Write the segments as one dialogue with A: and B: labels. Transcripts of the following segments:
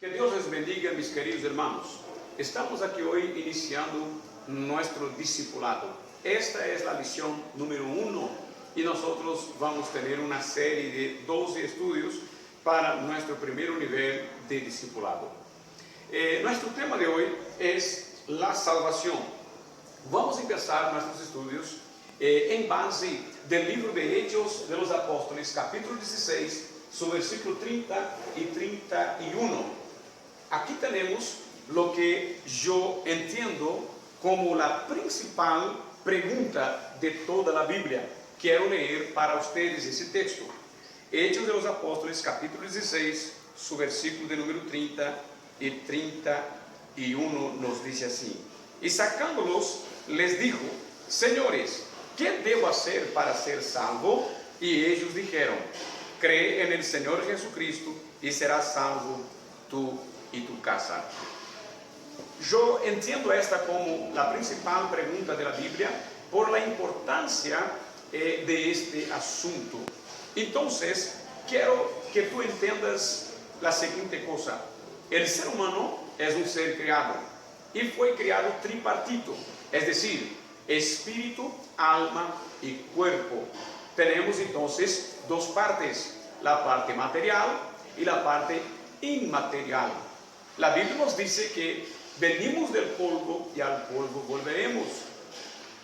A: Que Dios les bendiga, mis queridos hermanos. Estamos aquí hoy iniciando nuestro discipulado. Esta es la lección número 1 y nosotros vamos a tener una serie de 12 estudios para nuestro primer nivel de discipulado. Nuestro tema de hoy es la salvación. Vamos a empezar nuestros estudios en base del libro de Hechos de los Apóstoles, capítulo 16, su versículo 30 y 31. Aquí tenemos lo que yo entiendo como la principal pregunta de toda la Biblia. Quiero leer para ustedes ese texto. Hechos de los Apóstoles, capítulo 16, su versículo de número 30 y 31 nos dice así: y sacándolos les dijo: señores, ¿qué debo hacer para ser salvo? Y ellos dijeron: cree en el Señor Jesucristo y serás salvo tú y tu casa. Yo entiendo esta como la principal pregunta de la Biblia por la importancia de este asunto. Entonces, quiero que tú entiendas la siguiente cosa. El ser humano es un ser creado y fue creado tripartito, es decir, espíritu, alma y cuerpo. Tenemos entonces dos partes, la parte material y la parte inmaterial. La Biblia nos dice que venimos del polvo y al polvo volveremos.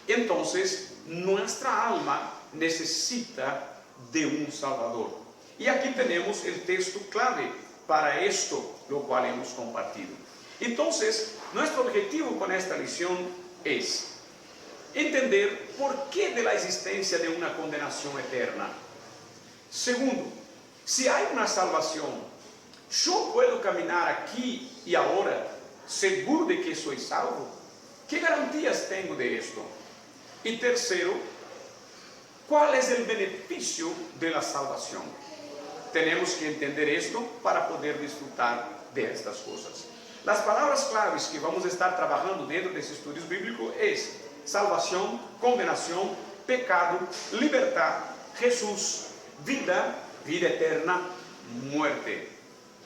A: Entonces, nuestra alma necesita de un Salvador. Y aquí tenemos el texto clave para esto, lo cual hemos compartido. Entonces, nuestro objetivo con esta lección es entender por qué de la existencia de una condenación eterna. Segundo, si hay una salvación, ¿yo puedo caminar aquí y ahora seguro de que soy salvo? ¿Qué garantías tengo de esto? Y tercero, ¿cuál es el beneficio de la salvación? Tenemos que entender esto para poder disfrutar de estas cosas. Las palabras claves que vamos a estar trabajando dentro de ese estudio bíblico es salvación, condenación, pecado, libertad, Jesús, vida, vida eterna, muerte,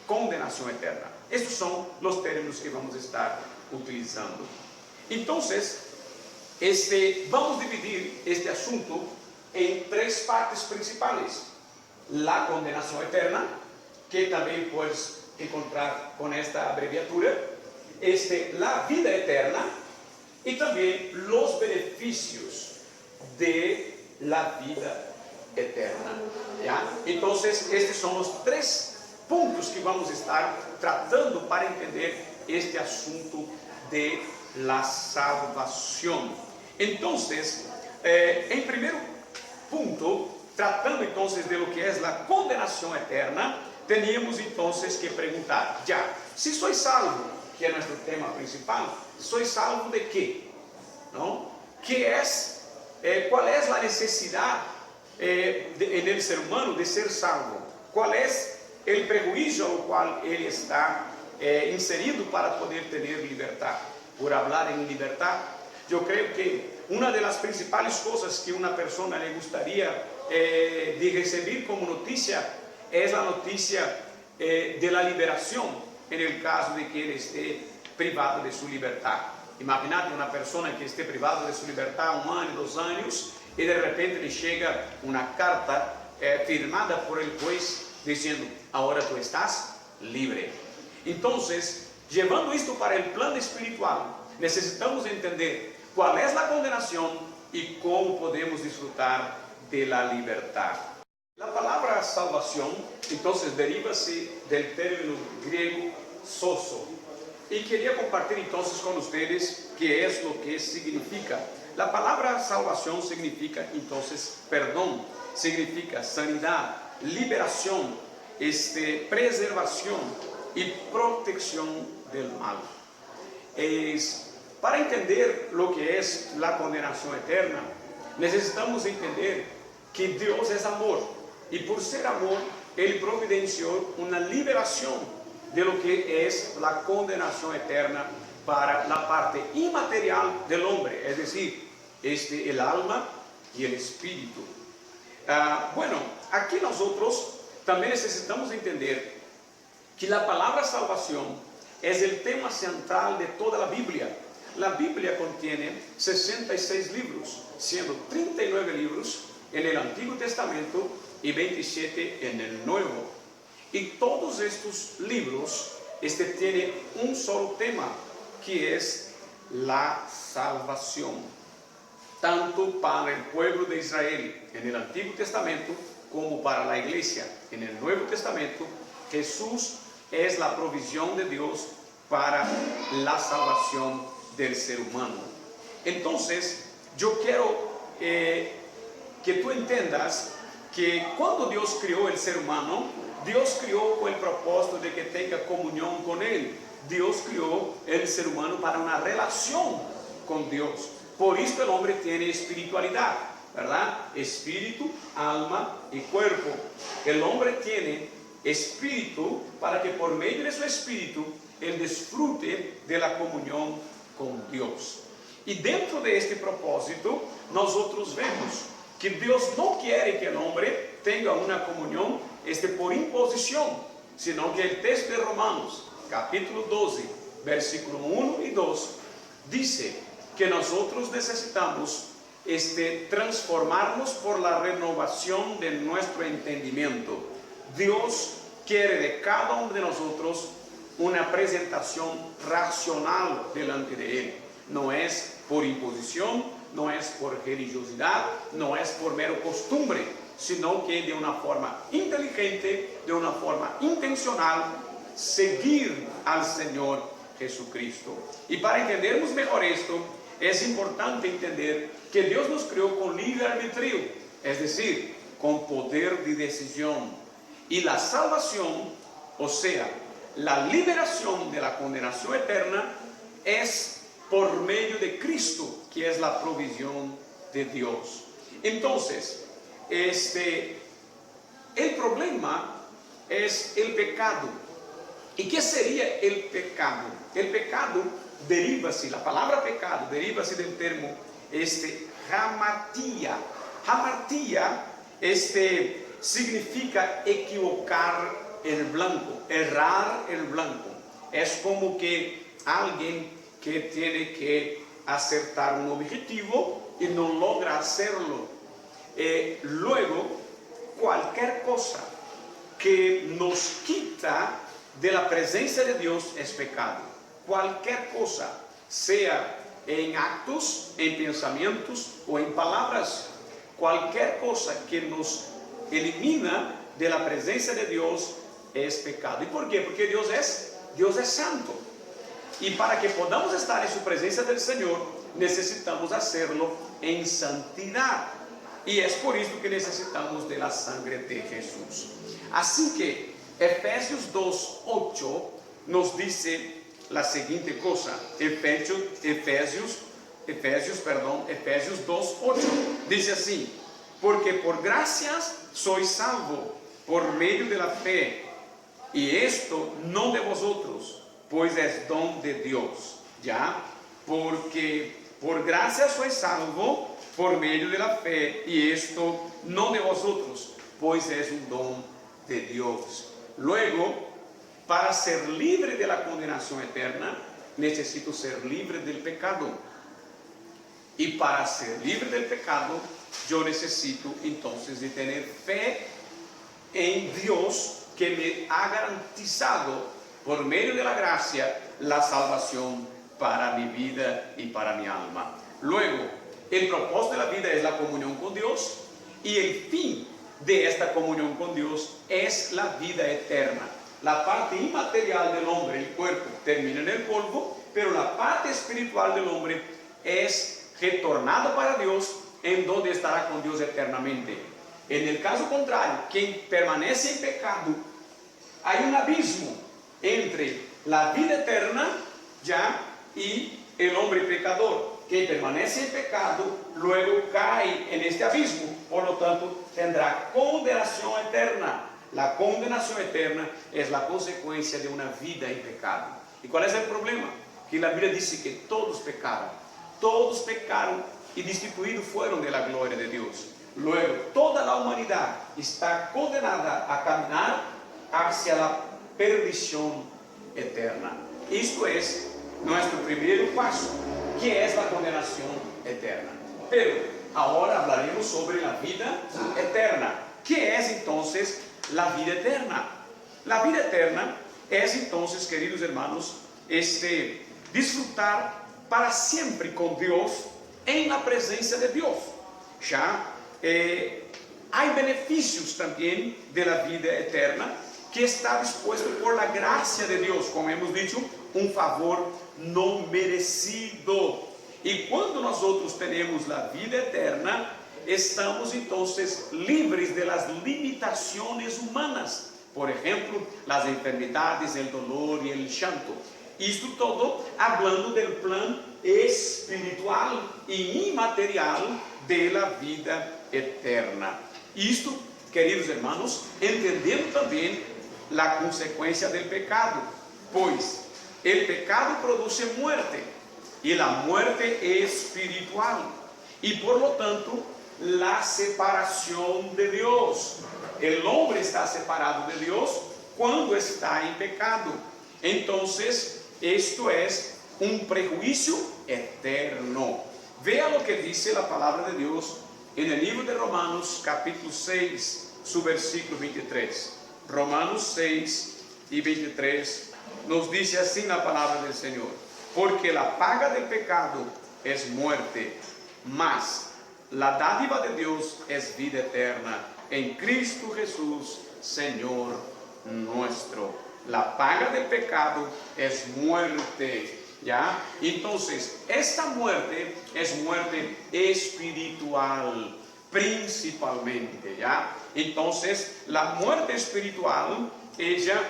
A: condenación eterna. Estos son los términos que vamos a estar utilizando. Entonces, vamos a dividir este asunto en tres partes principales: la condenación eterna, que también puedes encontrar con esta abreviatura, la vida eterna y también los beneficios de la vida eterna. ¿Ya? Entonces, estos son los tres puntos que vamos a estar tratando para entender este asunto de la salvación. Entonces, en primer punto, tratando entonces de lo que es la condenación eterna, teníamos entonces que preguntar, ya, si soy salvo, que es nuestro tema principal, ¿soy salvo de qué? ¿No? ¿Qué es? ¿Cuál es la necesidad en el ser humano de ser salvo? ¿Cuál es el prejuicio al cual él está inserido para poder tener libertad? Por hablar en libertad, yo creo que una de las principales cosas que una persona le gustaría de recibir como noticia es la noticia de la liberación en el caso de que él esté privado de su libertad. Imagínate una persona que esté privado de su libertad 1 año, 2 años, y de repente le llega una carta firmada por el juez diciendo: ahora tú estás libre. Entonces, llevando esto para el plano espiritual, necesitamos entender cuál es la condenación y cómo podemos disfrutar de la libertad. La palabra salvación, entonces, derivase del término griego sozo. Y quería compartir entonces con ustedes qué es lo que significa. La palabra salvación significa entonces perdón, significa sanidad, liberación, preservación y protección del mal. Para entender lo que es la condenación eterna, necesitamos entender que Dios es amor, y por ser amor, Él providenció una liberación de lo que es la condenación eterna para la parte inmaterial del hombre, es decir, el alma y el espíritu. Bueno, aquí nosotros también necesitamos entender que la palabra salvación es el tema central de toda la Biblia. La Biblia contiene 66 libros, siendo 39 libros en el Antiguo Testamento y 27 en el Nuevo. Y todos estos libros tienen un solo tema, que es la salvación. Tanto para el pueblo de Israel en el Antiguo Testamento como para la iglesia en el Nuevo Testamento, Jesús es la provisión de Dios para la salvación del ser humano. Entonces, yo quiero que tú entiendas que cuando Dios creó el ser humano, Dios creó con el propósito de que tenga comunión con Él. Dios creó el ser humano para una relación con Dios. Por esto el hombre tiene espiritualidad, ¿verdad? Espíritu, alma y cuerpo. El hombre tiene espíritu para que por medio de su espíritu él disfrute de la comunión con Dios. Y dentro de este propósito, nosotros vemos que Dios no quiere que el hombre tenga una comunión por imposición, sino que el texto de Romanos, capítulo 12, versículo 1 y 2, dice que nosotros necesitamos transformarnos por la renovación de nuestro entendimiento. Dios quiere de cada uno de nosotros una presentación racional delante de Él. No es por imposición, no es por religiosidad, no es por mero costumbre, sino que de una forma inteligente, de una forma intencional, seguir al Señor Jesucristo. Y para entendernos mejor esto, es importante entender que Dios nos creó con libre arbitrio, es decir, con poder de decisión. Y la salvación, o sea, la liberación de la condenación eterna, es por medio de Cristo, que es la provisión de Dios. Entonces, el problema es el pecado. ¿Y qué sería el pecado? El pecado deriva-se, la palabra pecado deriva-se del termo hamartia. Hamartia significa equivocar el blanco, errar el blanco. Es como que alguien que tiene que acertar un objetivo y no logra hacerlo. Luego, cualquier cosa que nos quita de la presencia de Dios es pecado. Cualquier cosa, sea en actos, en pensamientos o en palabras, cualquier cosa que nos elimina de la presencia de Dios es pecado. ¿Y por qué? Porque Dios es santo. Y para que podamos estar en su presencia del Señor, necesitamos hacerlo en santidad. Y es por eso que necesitamos de la sangre de Jesús. Así que Efesios 2:8 nos dice la siguiente cosa. Efesios 2:8 dice así: porque por gracias sois salvo por medio de la fe, y esto no de vosotros, pues es don de Dios. Ya, porque por gracia sois salvo por medio de la fe, y esto no de vosotros, pues es un don de Dios. Luego, para ser libre de la condenación eterna, necesito ser libre del pecado. Y para ser libre del pecado, yo necesito entonces de tener fe en Dios, que me ha garantizado por medio de la gracia la salvación para mi vida y para mi alma. Luego, el propósito de la vida es la comunión con Dios, y el fin de esta comunión con Dios es la vida eterna. La parte inmaterial del hombre, el cuerpo, termina en el polvo, pero la parte espiritual del hombre es retornado para Dios, en donde estará con Dios eternamente. En el caso contrario, quien permanece en pecado, hay un abismo entre la vida eterna y el hombre pecador. Quien permanece en pecado luego cae en este abismo, por lo tanto tendrá condenación eterna. La condenación eterna es la consecuencia de una vida en pecado. ¿Y cuál es el problema? Que la Biblia dice que todos pecaron y destituidos fueron de la gloria de Dios. Luego toda la humanidad está condenada a caminar hacia la perdición eterna. Esto es nuestro primer paso, que es la condenación eterna. Pero ahora hablaremos sobre la vida eterna. ¿Qué es entonces la vida eterna? La vida eterna es entonces, queridos hermanos, disfrutar para siempre con Dios en la presencia de Dios. Ya hay beneficios también de la vida eterna que está dispuesto por la gracia de Dios, como hemos dicho, un favor no merecido. Y cuando nosotros tenemos la vida eterna, estamos entonces libres de las limitaciones humanas. Por ejemplo, las enfermedades, el dolor y el llanto. Esto todo hablando del plan espiritual y inmaterial de la vida eterna. Esto, queridos hermanos, entendemos también la consecuencia del pecado, pues el pecado produce muerte y la muerte espiritual y por lo tanto la separación de Dios. El hombre está separado de Dios cuando está en pecado. Entonces, esto es un prejuicio eterno. Vea lo que dice la palabra de Dios en el libro de Romanos, capítulo 6, su versículo 23. Romanos 6 y 23 nos dice así la palabra del Señor: porque la paga del pecado es muerte, mas la dádiva de Dios es vida eterna en Cristo Jesús, Señor nuestro. La paga del pecado es muerte, ¿ya? Entonces, esta muerte es muerte espiritual, principalmente, ¿ya? Entonces, la muerte espiritual, ella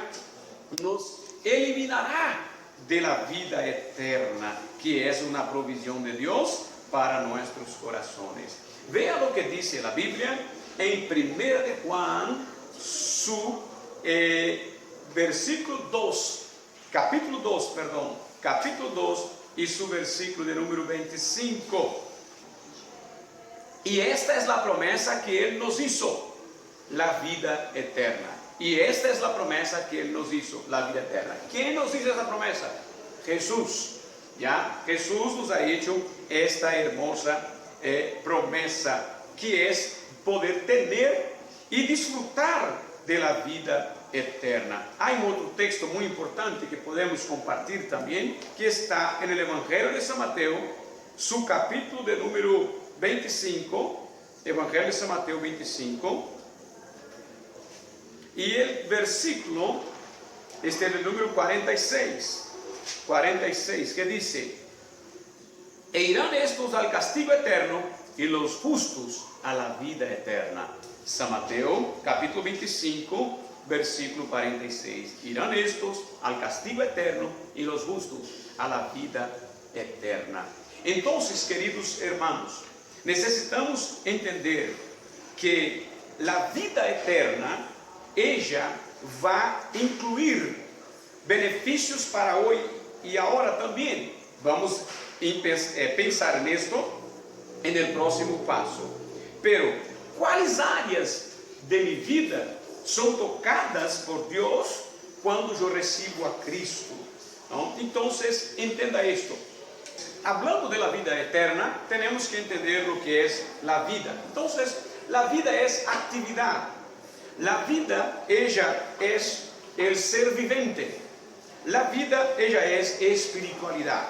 A: nos eliminará de la vida eterna, que es una provisión de Dios para nuestros corazones. Vea lo que dice la Biblia en 1 de Juan, su versículo 2, capítulo 2 y su versículo de número 25. Y esta es la promesa que Él nos hizo, la vida eterna. Y esta es la promesa que Él nos hizo, la vida eterna. ¿Quién nos hizo esa promesa? Jesús. ¿Ya? Jesús nos ha hecho esta hermosa promesa, que es poder tener y disfrutar de la vida eterna. Hay otro texto muy importante que podemos compartir también, que está en el Evangelio de San Mateo, su capítulo de número 25, Evangelio de San Mateo 25, y el versículo este es el número 46, que dice: e irán estos al castigo eterno y los justos a la vida eterna. San Mateo capítulo 25, versículo 46. Irán estos al castigo eterno y los justos a la vida eterna. Entonces, queridos hermanos, necesitamos entender que la vida eterna, ella va a incluir beneficios para hoy y ahora también. Vamos a pensar en esto en el próximo paso. Pero, ¿cuáles áreas de mi vida son tocadas por Dios cuando yo recibo a Cristo? ¿No? Entonces, entienda esto. Hablando de la vida eterna, tenemos que entender lo que es la vida. Entonces, la vida es actividad. La vida, ella es el ser viviente. La vida, ella es espiritualidad.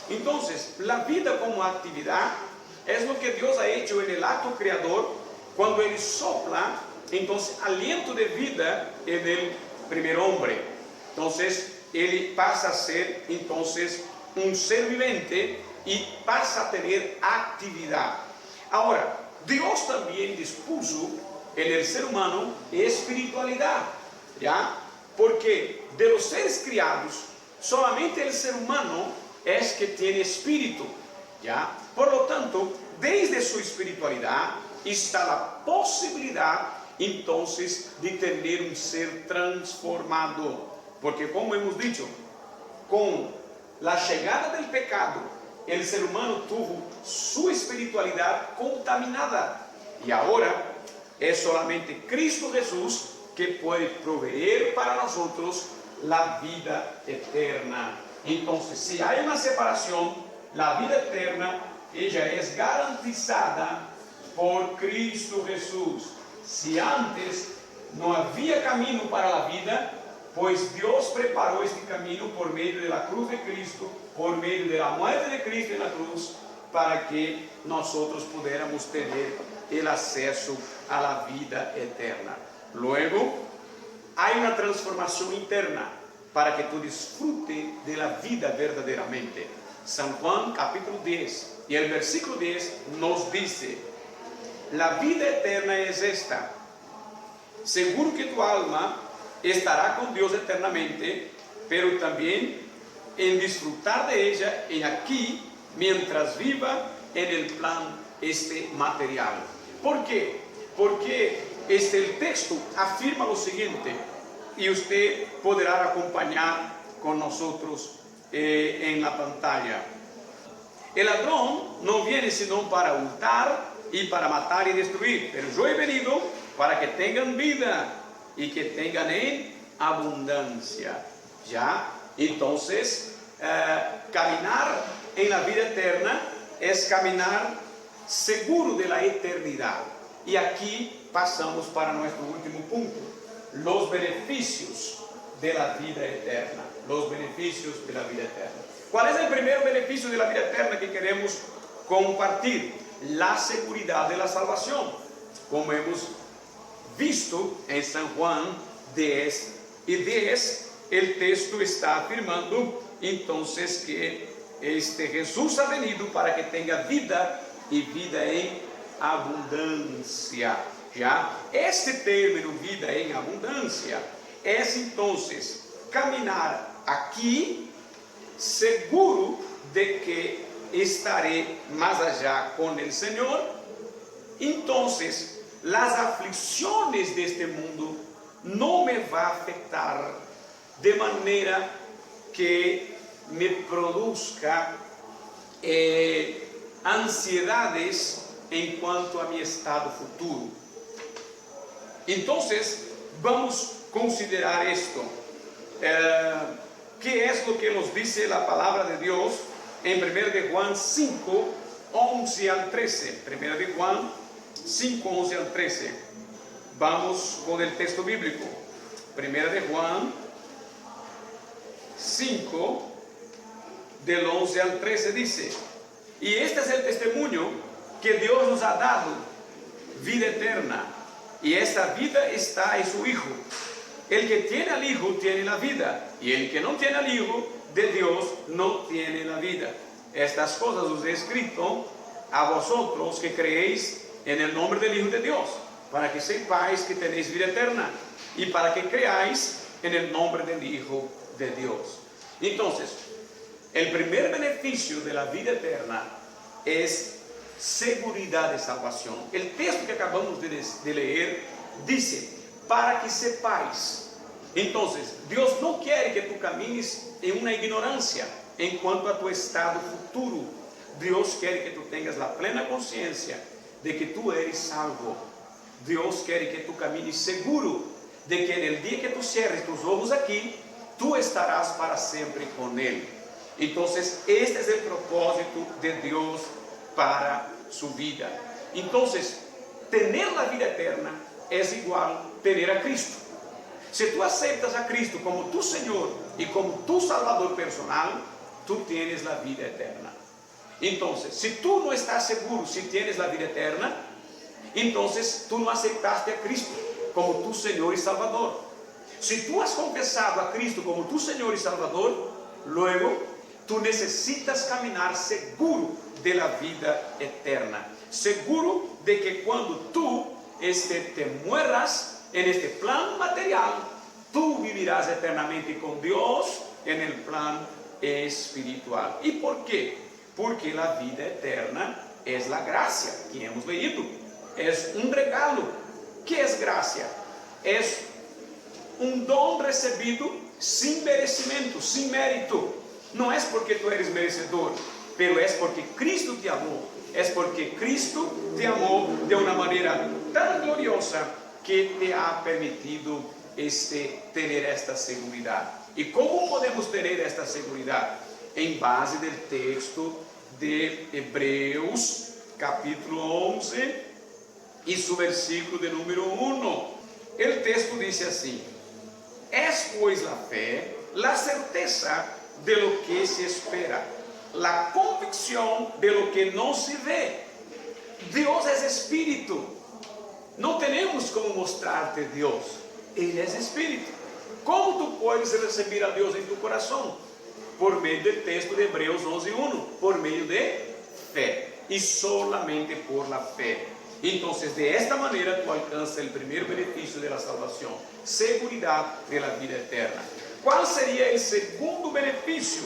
A: Entonces, la vida como actividad es lo que Dios ha hecho en el acto creador, cuando Él sopla, entonces, aliento de vida en el primer hombre. Entonces, Él pasa a ser, entonces, un ser viviente y pasa a tener actividad. Ahora, Dios también dispuso en el ser humano espiritualidad, ¿ya? Porque de los seres criados, solamente el ser humano es que tiene espíritu, ¿ya? Por lo tanto, desde su espiritualidad está la posibilidad entonces de tener un ser transformado, porque como hemos dicho, con la llegada del pecado, el ser humano tuvo su espiritualidad contaminada, y ahora es solamente Cristo Jesús que puede proveer para nosotros la vida eterna. Entonces, si hay una separación, la vida eterna, ella es garantizada por Cristo Jesús. Si antes no había camino para la vida, pues Dios preparó este camino por medio de la cruz de Cristo, por medio de la muerte de Cristo en la cruz, para que nosotros pudiéramos tener el acceso a la vida eterna. Luego, hay una transformación interna para que tú disfrutes de la vida verdaderamente. San Juan capítulo 10 y el versículo 10 nos dice: la vida eterna es esta, seguro que tu alma estará con Dios eternamente, pero también en disfrutar de ella en aquí, mientras viva en el plan material. ¿Por qué? Porque el texto afirma lo siguiente, y usted podrá acompañar con nosotros en la pantalla. El ladrón no viene sino para hurtar y para matar y destruir, pero yo he venido para que tengan vida y que tengan en abundancia. ¿Ya? Entonces, caminar en la vida eterna es caminar seguro de la eternidad. Y aquí pasamos para nuestro último punto: los beneficios de la vida eterna. Los beneficios de la vida eterna. ¿Cuál es el primer beneficio de la vida eterna que queremos compartir? La seguridad de la salvación. Como hemos visto en San Juan 10 y 10, el texto está afirmando entonces que Jesús ha venido para que tenga vida y vida en abundancia. ¿Ya? Este término, vida en abundancia, es entonces caminar aquí seguro de que estaré más allá con el Señor. Entonces, las aflicciones de este mundo no me va a afectar de manera que me produzca ansiedades en cuanto a mi estado futuro. Entonces, vamos a considerar esto. ¿Qué es lo que nos dice la palabra de Dios en 1 de Juan 5, 11 al 13? 1 de Juan 5, 11 al 13. Vamos con el texto bíblico. 1 de Juan 5, del 11 al 13 dice: y este es el testimonio que Dios nos ha dado, vida eterna, y esta vida está en su Hijo. El que tiene al Hijo tiene la vida, y el que no tiene al Hijo de Dios no tiene la vida. Estas cosas os he escrito a vosotros que creéis en el nombre del Hijo de Dios, para que sepáis que tenéis vida eterna, y para que creáis en el nombre del Hijo de Dios. Entonces, el primer beneficio de la vida eterna es seguridad de salvación. El texto que acabamos de leer dice: para que sepáis. Entonces, Dios no quiere que tú camines en una ignorancia en cuanto a tu estado futuro. Dios quiere que tú tengas la plena conciencia de que tú eres salvo. Dios quiere que tú camines seguro de que en el día que tú cierres tus ojos aquí, tú estarás para siempre con Él. Entonces, este es el propósito de Dios para su vida. Entonces, tener la vida eterna es igual tener a Cristo. Si tú aceptas a Cristo como tu Señor y como tu Salvador personal, tú tienes la vida eterna. Entonces, si tú no estás seguro si tienes la vida eterna, entonces tú no aceptaste a Cristo como tu Señor y Salvador. Si tú has confesado a Cristo como tu Señor y Salvador, luego tú necesitas caminar seguro de la vida eterna, seguro de que cuando tú te mueras en este plan material, tú vivirás eternamente con Dios en el plan espiritual. ¿Y por qué? Porque la vida eterna es la gracia que hemos leído, es un regalo. ¿Qué es gracia? Es un don recibido sin merecimiento, sin mérito. No es porque tú eres merecedor, pero es porque Cristo te amó. Es porque Cristo te amó de una manera tan gloriosa que te ha permitido tener esta seguridad. ¿Y cómo podemos tener esta seguridad? En base del texto de Hebreos, capítulo 11, y su versículo de número 1. El texto dice así: es pues la fe, la certeza de lo que se espera, la convicción de lo que no se ve. Dios es espíritu. No tenemos cómo mostrarte Dios. Él es espíritu. ¿Cómo tú puedes recibir a Dios en tu corazón? Por medio del texto de Hebreos 11:1, por medio de fe, y solamente por la fe. Entonces, de esta manera tú alcanzas el primer beneficio de la salvación, seguridad de la vida eterna. ¿Cuál sería el segundo beneficio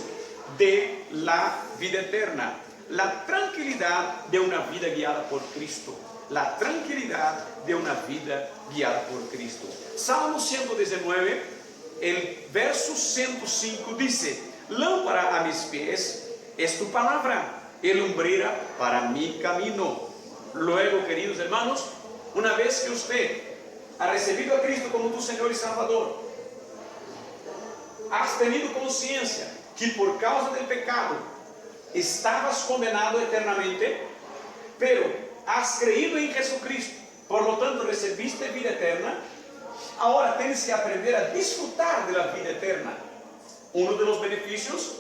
A: de la vida eterna? La tranquilidad de una vida guiada por Cristo. La tranquilidad de una vida guiada por Cristo. Salmo 119, el verso 105 dice: lámpara a mis pies es tu palabra, y lumbrera para mi camino. Luego, queridos hermanos, una vez que usted ha recibido a Cristo como tu Señor y Salvador, has tenido conciencia que por causa del pecado estabas condenado eternamente, pero has creído en Jesucristo, por lo tanto recibiste vida eterna. Ahora tienes que aprender a disfrutar de la vida eterna. Uno de los beneficios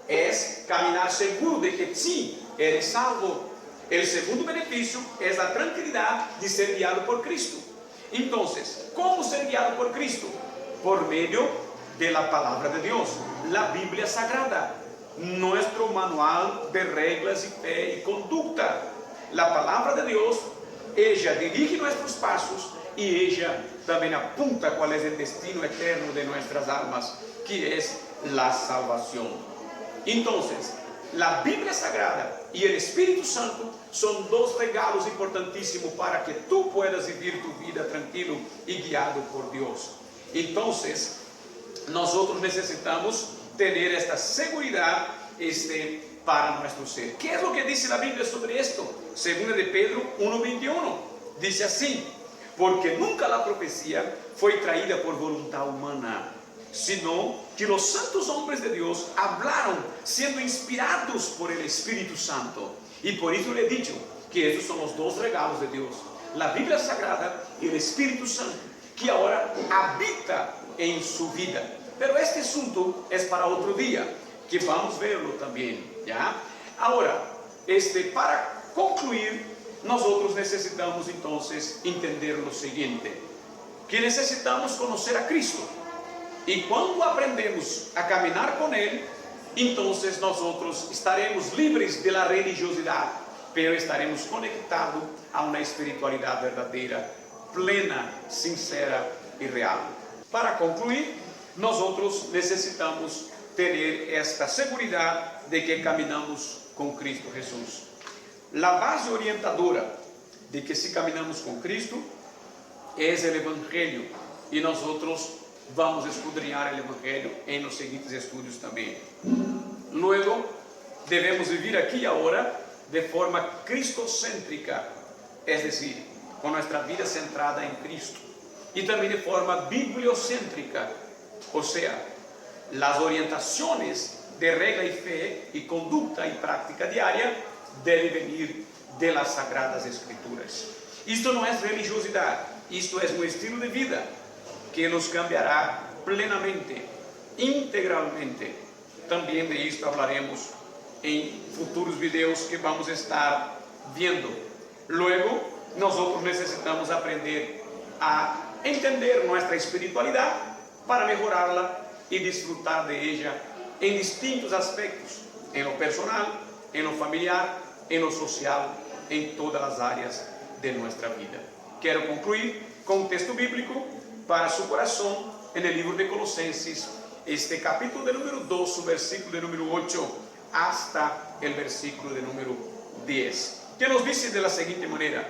A: es caminar seguro de que sí, eres salvo. El segundo beneficio es la tranquilidad de ser guiado por Cristo. Entonces, ¿cómo ser guiado por Cristo? Por medio de la palabra de Dios, la Biblia Sagrada, nuestro manual de reglas y fe y conducta. La palabra de Dios, ella dirige nuestros pasos y ella también apunta cuál es el destino eterno de nuestras almas, que es la salvación. Entonces, la Biblia Sagrada y el Espíritu Santo son dos regalos importantísimos para que tú puedas vivir tu vida tranquilo y guiado por Dios. Entonces, nosotros necesitamos tener esta seguridad para nuestro ser. ¿Qué es lo que dice la Biblia sobre esto? Segunda de Pedro 1:21. Dice así: porque nunca la profecía fue traída por voluntad humana, sino que los santos hombres de Dios hablaron siendo inspirados por el Espíritu Santo. Y por eso le he dicho que esos son los dos regalos de Dios: la Biblia Sagrada y el Espíritu Santo, que ahora habita en su vida. Pero este asunto es para otro día, que vamos a verlo también, ¿ya? Ahora, para concluir, nosotros necesitamos entonces entender lo siguiente, que necesitamos conocer a Cristo. Y cuando aprendemos a caminar con Él, entonces nosotros estaremos libres de la religiosidad, pero estaremos conectados a una espiritualidad verdadera, plena, sincera y real. Para concluir, nosotros necesitamos tener esta seguridad de que caminamos con Cristo Jesús. La base orientadora de que si caminamos con Cristo es el Evangelio, y nosotros vamos a escudriñar el Evangelio en los siguientes estudios también. Luego, debemos vivir aquí ahora de forma cristocéntrica, es decir, con nuestra vida centrada en Cristo, y también de forma bibliocéntrica, o sea, las orientaciones de regla y fe y conducta y práctica diaria deben venir de las Sagradas Escrituras. Esto no es religiosidad, esto es un estilo de vida que nos cambiará plenamente, integralmente. También de esto hablaremos en futuros videos que vamos a estar viendo. Luego, nosotros necesitamos aprender a entender nuestra espiritualidad para mejorarla y disfrutar de ella en distintos aspectos, en lo personal, en lo familiar, en lo social, en todas las áreas de nuestra vida. Quiero concluir con un texto bíblico para su corazón en el libro de Colosenses, capítulo de número 2, su versículo de número 8 hasta el versículo de número 10, que nos dice de la siguiente manera: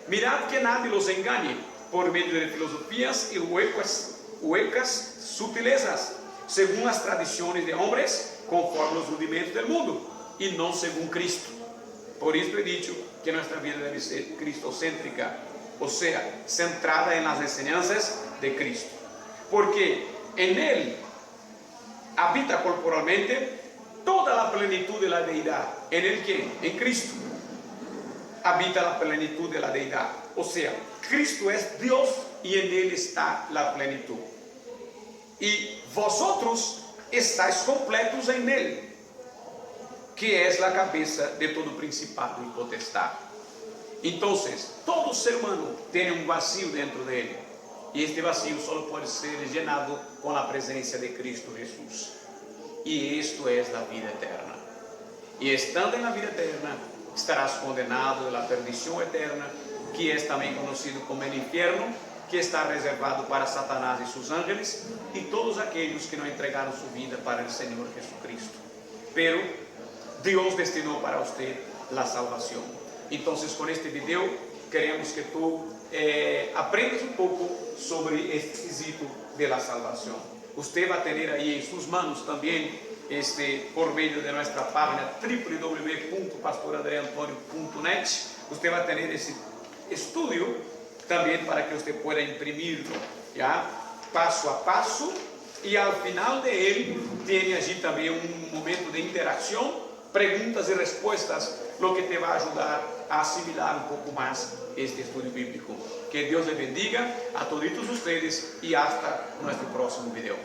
A: mirad que nadie los engañe por medio de filosofías y huecas sutilezas, según las tradiciones de hombres, conforme los rudimentos del mundo, y no según Cristo. Por esto he dicho que nuestra vida debe ser cristocéntrica, o sea, centrada en las enseñanzas de Cristo, porque en Él habita corporalmente toda la plenitud de la deidad. ¿En el quién? En Cristo. Habita la plenitud de la deidad. O sea, Cristo es Dios y en Él está la plenitud. Y vosotros estáis completos en Él, que es la cabeza de todo principado y potestad. Entonces, todo ser humano tiene un vacío dentro de él. Y este vacío solo puede ser llenado con la presencia de Cristo Jesús. Y esto es la vida eterna. Y estando en la vida eterna, estarás condenado de la perdición eterna, que es también conocido como el infierno, que está reservado para Satanás y sus ángeles, y todos aquellos que no entregaron su vida para el Señor Jesucristo. Pero Dios destinó para usted la salvación. Entonces, con este video queremos que tú aprendas un poco sobre este quesito de la salvación. Usted va a tener ahí en sus manos también, por medio de nuestra página www.pastoradreantonio.net, usted va a tener ese estudio también para que usted pueda imprimirlo, ya, paso a paso, y al final de él tiene allí también un momento de interacción, preguntas y respuestas, lo que te va a ayudar a asimilar un poco más este estudio bíblico. Que Dios le bendiga a todos ustedes y hasta nuestro próximo video.